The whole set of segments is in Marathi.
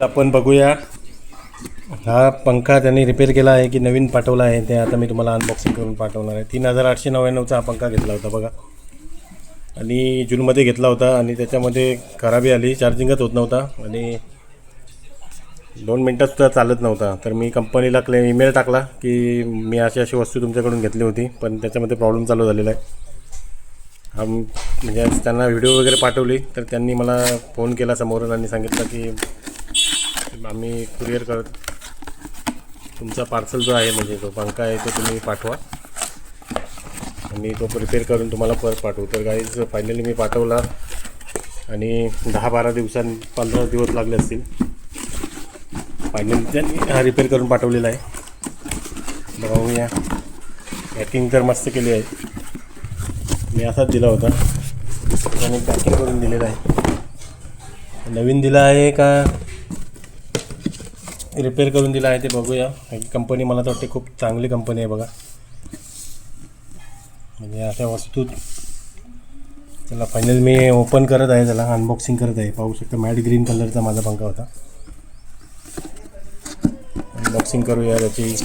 आपण बघूया हा पंखा त्यांनी रिपेअर केला आहे की नवीन पाठवला आहे ते आता मी तुम्हाला अनबॉक्सिंग करून पाठवणार आहे. 3899चा हा पंखा घेतला होता बघा, आणि जूनमध्ये घेतला होता आणि त्याच्यामध्ये खराबी आली, चार्जिंगच होत नव्हता आणि 2 मिनटातसुद्धा चालत नव्हता. तर मी कंपनीला ईमेल टाकला की मी अशी वस्तू तुमच्याकडून घेतली होती पण त्याच्यामध्ये प्रॉब्लेम चालू झालेला आहे. म्हणजे त्यांना व्हिडिओ वगैरे पाठवली तर त्यांनी मला फोन केला समोरून आणि सांगितलं की आम्ही कुरिअर करत तुमचा पार्सल जो आहे म्हणजे जो पंखा आहे तो तुम्ही पाठवा आणि तो रिपेअर करून तुम्हाला परत पाठवू. तर गाईज फायनली मी पाठवला आणि 10-12 दिवसांनी 15 दिवस लागले असतील. फायनली त्यांनी हा रिपेअर करून पाठवलेला आहे. बघूया, पॅकिंग तर मस्त केली आहे. मी असाच दिला होता, त्याने पॅकिंग करून दिलेला आहे. नवीन दिला आहे का रिपेअर करून दिला आहे ते बघूया. कंपनी मला तर वाटते खूप चांगली कंपनी आहे बघा. म्हणजे अशा वस्तू त्याला फायनल मी ओपन करत आहे, त्याला अनबॉक्सिंग करत आहे. पाहू शकता मॅट ग्रीन कलरचा माझा पंखा होता. अनबॉक्सिंग करूया. त्याची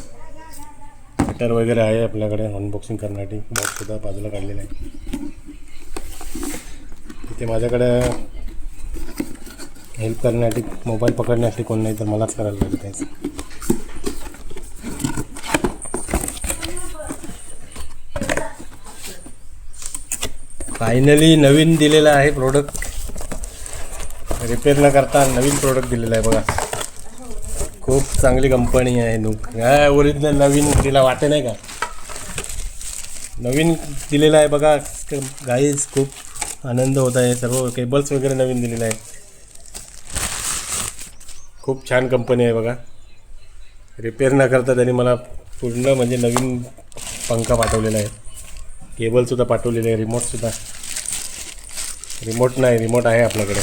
कटर वगैरे आहे आपल्याकडे अनबॉक्सिंग करण्यासाठी. बॉक्ससुद्धा बाजूला काढलेला आहे. तिथे माझ्याकडे हेल्प करण्यासाठी मोबाईल पकडण्यासाठी कोण नाही तर मलाच करायला लागत आहे. फायनली नवीन दिलेला आहे प्रोडक्ट, रिपेअर न करता नवीन प्रोडक्ट दिलेला आहे बघा. खूप चांगली कंपनी आहे. नुक काय ओरिजिनल नवीन तिला वाटे नाही का, नवीन दिलेला आहे बघा. गाईज खूप आनंद होत आहे. सर्व केबल्स वगैरे नवीन दिलेलं आहे. खूप छान कंपनी आहे बघा. रिपेअर न करता त्यांनी मला पूर्ण म्हणजे नवीन पंखा पाठवलेला आहे. केबलसुद्धा पाठवलेले आहे. रिमोटसुद्धा, रिमोट नाही, रिमोट आहे आपल्याकडे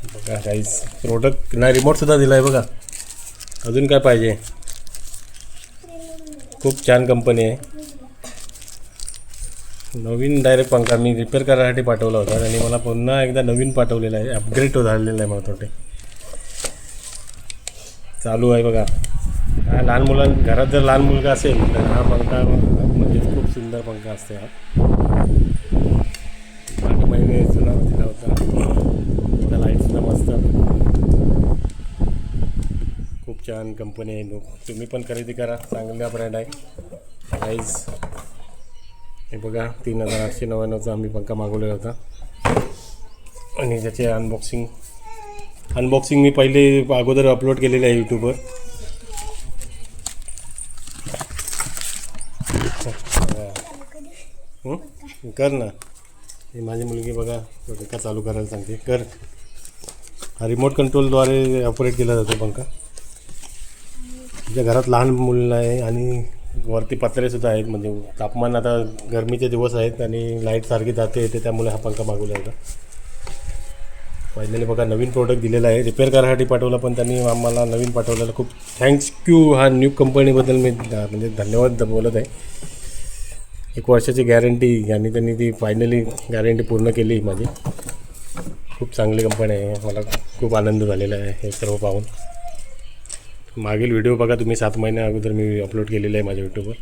बघा काहीच. प्रोडक्ट नाही, रिमोटसुद्धा दिला आहे बघा. अजून काय पाहिजे. खूप छान कंपनी आहे. नवीन डायरेक्ट पंखा मी रिपेअर करायसाठी पाठवला होता आणि मला पुन्हा एकदा नवीन पाठवलेला आहे. अपग्रेड झालेला आहे मला थोडे चालू आहे बघा. हा लहान घरात जर लहान मुलगा असेल तर हा पंखा म्हणजे खूप सुंदर पंखा असते. हा 8 महिने जुना दिला होता. त्या लाईटसुद्धा मस्त, खूप छान कंपनी आहे. तुम्ही पण खरेदी करा, चांगला ब्रँड आहे गाईज. हे बघा 3899चा आम्ही पंखा मागवलेला होता आणि त्याचे अनबॉक्सिंग मी पहिले अगोदर अपलोड केलेले आहे यूट्यूबवर. कर ना, ही माझी मुलगी बघा पंखा चालू करायला सांगते. कर. हा रिमोट कंट्रोलद्वारे ऑपरेट केला जातो पंखा. तुमच्या घरात लहान मुलं आहे आणि वरती पत्रेसुद्धा आहेत. म्हणजे तापमान आता गरमीचे दिवस आहेत आणि लाईट सारखी जाते येते, त्यामुळे हा पंखा मागवला होता. पहिल्याने बघा नवीन प्रोडक्ट दिलेला आहे. रिपेअर करायसाठी पाठवला पण त्यांनी आम्हाला नवीन पाठवलेलं. खूप थँक्यू हा न्यू कंपनीबद्दल मी म्हणजे धन्यवाद बोलत आहे. 1 वर्षाची गॅरंटी आणि त्यांनी ती फायनली गॅरंटी पूर्ण केली माझी. खूप चांगली कंपनी आहे. मला खूप आनंद झालेला आहे हे सर्व पाहून. मागील व्हिडिओ बघा तुम्ही, 7 महिन्या अगोदर मी अपलोड केलेले आहे माझ्या यूट्यूबवर.